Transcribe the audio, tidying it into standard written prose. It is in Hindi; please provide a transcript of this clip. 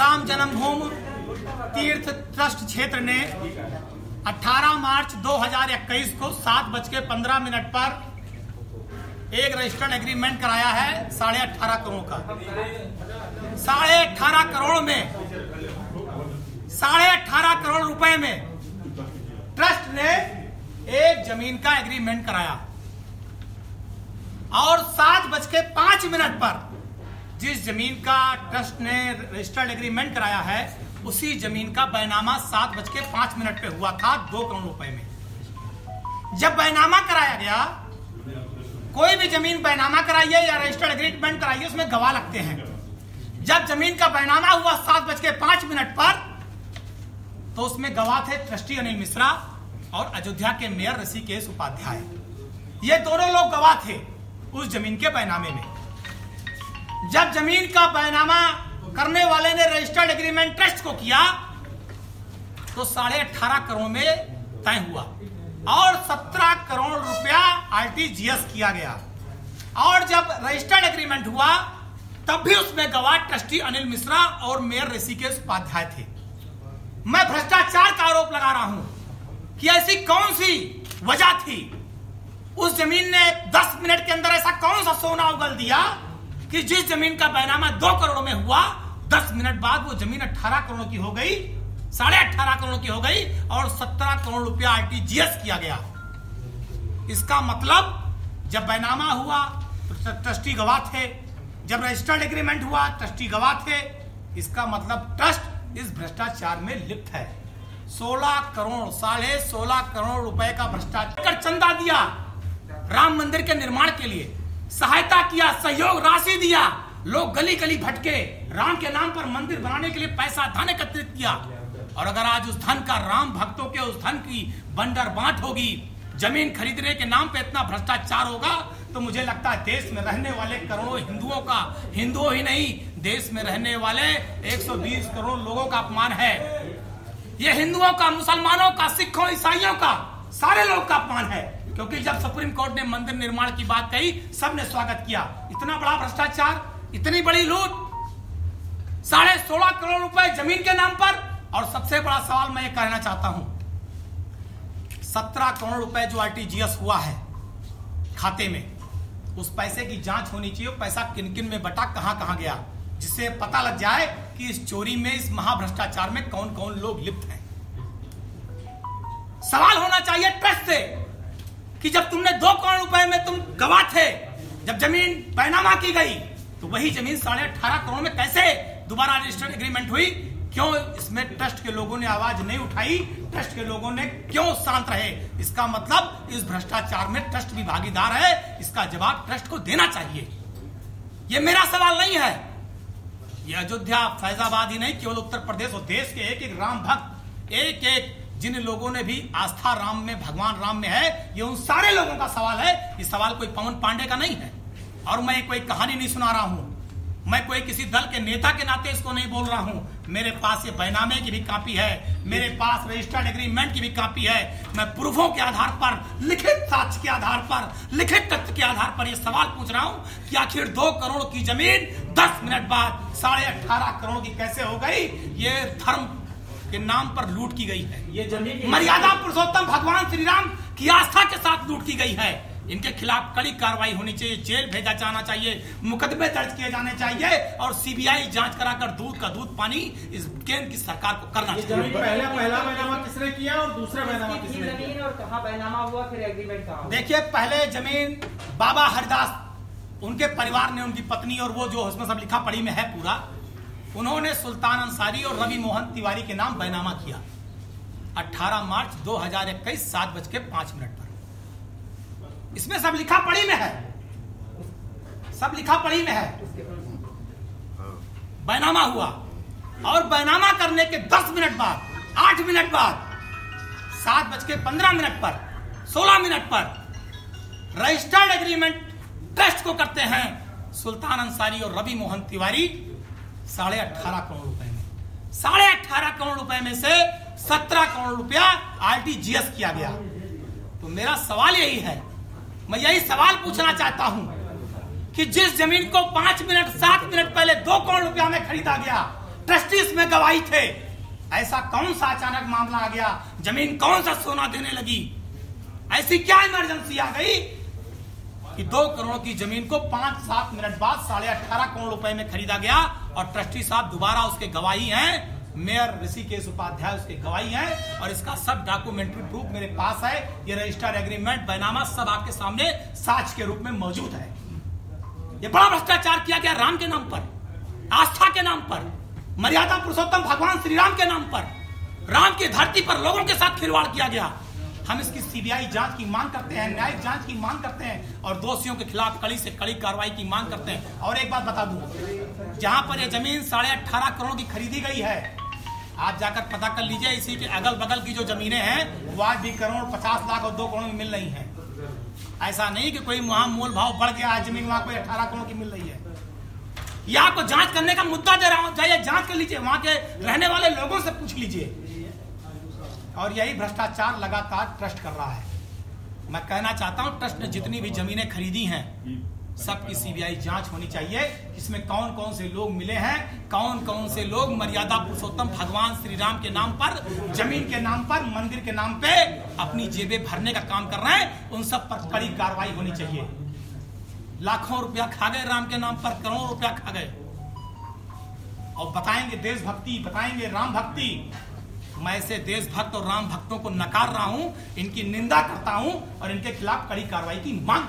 राम जन्मभूमि तीर्थ ट्रस्ट क्षेत्र ने 18 मार्च 2021 को 7:15 पर एक रजिस्टर्ड एग्रीमेंट कराया है 18.5 करोड़ का। 18.5 करोड़ में 18.5 करोड़ रुपए में ट्रस्ट ने एक जमीन का एग्रीमेंट कराया और 7:05 पर जिस जमीन का ट्रस्ट ने रजिस्टर्ड एग्रीमेंट कराया है उसी जमीन का बैनामा 7:05 पे हुआ था 2 करोड़ रुपए में। जब बैनामा कराया गया, कोई भी जमीन बैनामा कराइए या रजिस्टर्ड एग्रीमेंट कराइए, उसमें गवाह लगते हैं। जब जमीन का बैनामा हुआ 7:05 पर तो उसमें गवाह थे ट्रस्टी अनिल मिश्रा और अयोध्या के मेयर ऋषिकेश उपाध्याय। ये दोनों लोग गवाह थे उस जमीन के बैनामे में। जब जमीन का बैनामा करने वाले ने रजिस्टर्ड एग्रीमेंट ट्रस्ट को किया तो 18.5 करोड़ में तय हुआ और 17 करोड़ रुपया आरटीजीएस किया गया। और जब रजिस्टर्ड एग्रीमेंट हुआ तब भी उसमें गवाह ट्रस्टी अनिल मिश्रा और मेयर ऋषिकेश उपाध्याय थे। मैं भ्रष्टाचार का आरोप लगा रहा हूं कि ऐसी कौन सी वजह थी, उस जमीन ने 10 मिनट के अंदर ऐसा कौन सा सोना उगल दिया कि जिस जमीन का बैनामा 2 करोड़ में हुआ 10 मिनट बाद वो जमीन 18 करोड़ की हो गई, 18.5 करोड़ की हो गई और 17 करोड़ रुपया आरटीजीएस किया गया। इसका मतलब जब बैनामा हुआ तो ट्रस्टी गवाह थे, जब रजिस्टर्ड एग्रीमेंट हुआ ट्रस्टी गवाह थे। इसका मतलब ट्रस्ट इस भ्रष्टाचार में लिप्त है। 16 करोड़ 16.5 करोड़ रुपए का भ्रष्टाचार कर चंदा दिया, राम मंदिर के निर्माण के लिए सहायता किया, सहयोग राशि दिया, लोग गली गली भटके, राम के नाम पर मंदिर बनाने के लिए पैसा धन एकत्रित किया। और अगर आज उस धन का, राम भक्तों के उस धन की बंडर बांट होगी, जमीन खरीदने के नाम पे इतना भ्रष्टाचार होगा तो मुझे लगता है देश में रहने वाले करोड़ों हिंदुओं का, हिंदुओं ही नहीं देश में रहने वाले 120 करोड़ लोगों का अपमान है। ये हिंदुओं का, मुसलमानों का, सिखों, ईसाइयों का, सारे लोग का अपमान है। क्योंकि जब सुप्रीम कोर्ट ने मंदिर निर्माण की बात कही सबने स्वागत किया। इतना बड़ा भ्रष्टाचार, इतनी बड़ी लूट, 16.5 करोड़ रुपए जमीन के नाम पर। और सबसे बड़ा सवाल मैं ये कहना चाहता हूं, 17 करोड़ रुपए जो आरटीजीएस हुआ है खाते में, उस पैसे की जांच होनी चाहिए। पैसा किन किन में बटा, कहां कहां गया, जिससे पता लग जाए कि इस चोरी में, इस महाभ्रष्टाचार में कौन कौन लोग लिप्त हैं। सवाल होना चाहिए ट्रस्ट से कि जब तुमने 2 करोड़ रुपए में तुम गवाह थे, जब जमीन बैनामा की गई तो वही जमीन 18.5 करोड़ में कैसे दोबारा रजिस्टर्ड एग्रीमेंट हुई? क्यों इसमें ट्रस्ट के लोगों ने आवाज नहीं उठाई? ट्रस्ट के लोगों ने क्यों शांत रहे? इसका मतलब इस भ्रष्टाचार में ट्रस्ट भी भागीदार है। इसका जवाब ट्रस्ट को देना चाहिए। ये मेरा सवाल नहीं है। ये अयोध्या, फैजाबाद ही नहीं, केवल उत्तर प्रदेश और देश के एक एक राम भक्त, एक एक जिन लोगों ने भी आस्था राम में, भगवान राम में है, ये उन सारे लोगों का सवाल है। ये सवाल कोई पवन पांडे का नहीं है और मैं कोई कहानी नहीं सुना रहा हूं। मैं कोई किसी दल के नेता के नाते इसको नहीं बोल रहा हूं। मेरे पास ये बैनामे की भी कॉपी है, मेरे पास रजिस्टर्ड एग्रीमेंट की भी कॉपी है। मैं प्रूफों के आधार पर, लिखित साक्ष्य के आधार पर, लिखित तथ्य के आधार पर ये सवाल पूछ रहा हूं कि आखिर 2 करोड़ की जमीन 10 मिनट बाद 18.5 करोड़ की कैसे हो गई? ये धर्म के नाम पर लूट की गई है। ये जमीन मर्यादा पुरुषोत्तम भगवान श्री राम की आस्था के साथ लूट की गई है। इनके खिलाफ कड़ी कार्रवाई होनी चाहिए, जेल भेजा जाना चाहिए, मुकदमे दर्ज किए जाने चाहिए और सीबीआई जांच कराकर दूध का दूध पानी इस केंद्र की सरकार को करना चाहिए। पहला बैनामा किसने किया और दूसरा बैनामा किसने किया और कहां बैनामा हुआ, फिर एग्रीमेंट कहां? देखिए, पहले जमीन बाबा हरिदास, उनके परिवार ने, उनकी पत्नी और वो जो उसमें सब लिखा पढ़ी में है पूरा, उन्होंने सुल्तान अंसारी और रवि मोहन तिवारी के नाम बैनामा किया 18 मार्च 2021 7:05 पर। इसमें सब लिखा पढ़ी में है, सब लिखा पढ़ी में है। बैनामा हुआ और बैनामा करने के 10 मिनट बाद, 8 मिनट बाद 7:15 पर, 16 मिनट पर रजिस्टर्ड एग्रीमेंट ट्रस्ट को करते हैं सुल्तान अंसारी और रवि मोहन तिवारी 18.5 करोड़ रुपए में। 18.5 करोड़ रुपए में से 17 करोड़ रुपया आरटीजीएस किया गया। तो मेरा सवाल यही है, मैं यही सवाल पूछना चाहता हूं कि जिस जमीन को 5 मिनट 7 मिनट पहले 2 करोड़ रुपया में खरीदा गया, ट्रस्टी इसमें गवाही थे। ऐसा कौन सा अचानक मामला आ गया, जमीन कौन सा सोना देने लगी? ऐसी क्या इमरजेंसी आ गई कि 2 करोड़ की जमीन को 5-7 मिनट बाद 18.5 करोड़ रुपए में खरीदा गया? और ट्रस्टी साहब दोबारा उसके गवाही हैं, मेयर ऋषिकेश उपाध्याय उसके गवाही हैं, और इसका सब डॉक्यूमेंट्री प्रूफ मेरे पास है। ये रजिस्टर्ड एग्रीमेंट, बैनामा सब आपके सामने साक्ष्य के रूप में मौजूद है। ये बड़ा भ्रष्टाचार किया गया राम के नाम पर, आस्था के नाम पर, मर्यादा पुरुषोत्तम भगवान श्री राम के नाम पर, राम की धरती पर लोगों के साथ खिलवाड़ किया गया। हम इसकी सीबीआई जांच की मांग करते हैं, न्यायिक जांच की मांग करते हैं, और दोषियों के खिलाफ कड़ी से कड़ी कार्रवाई की मांग करते हैं। और एक बात बता दूं, जहां पर यह जमीन 18.5 करोड़ की खरीदी गई है, आप जाकर पता कर लीजिए, इसी के अगल बगल की जो जमीनें हैं वो आज भी 1 करोड़ 50 लाख और 2 करोड़ में मिल रही हैं। ऐसा नहीं कि कोई वहां मोल भाव बढ़ गया, आज जमीन वहां कोई 18 करोड़ की मिल रही है। ये आपको जांच करने का मुद्दा दे रहा हूं, जाइए जांच कर लीजिए, वहां के रहने वाले लोगों से पूछ लीजिए। और यही भ्रष्टाचार लगातार ट्रस्ट कर रहा है। मैं कहना चाहता हूं, ट्रस्ट ने जितनी भी जमीनें खरीदी हैं सबकी सीबीआई जांच होनी चाहिए। इसमें कौन कौन से लोग मिले हैं, कौन कौन से लोग मर्यादा पुरुषोत्तम भगवान श्री राम के नाम पर, जमीन के नाम पर, मंदिर के नाम पे अपनी जेबें भरने का काम कर रहे हैं, उन सब पर कड़ी कार्रवाई होनी चाहिए। लाखों रुपया खा गए राम के नाम पर, करोड़ों रुपया खा गए, और बताएंगे देशभक्ति, बताएंगे राम भक्ति। मैं ऐसे देशभक्त और राम भक्तों को नकार रहा हूं, इनकी निंदा करता हूं और इनके खिलाफ कड़ी कार्रवाई की मांग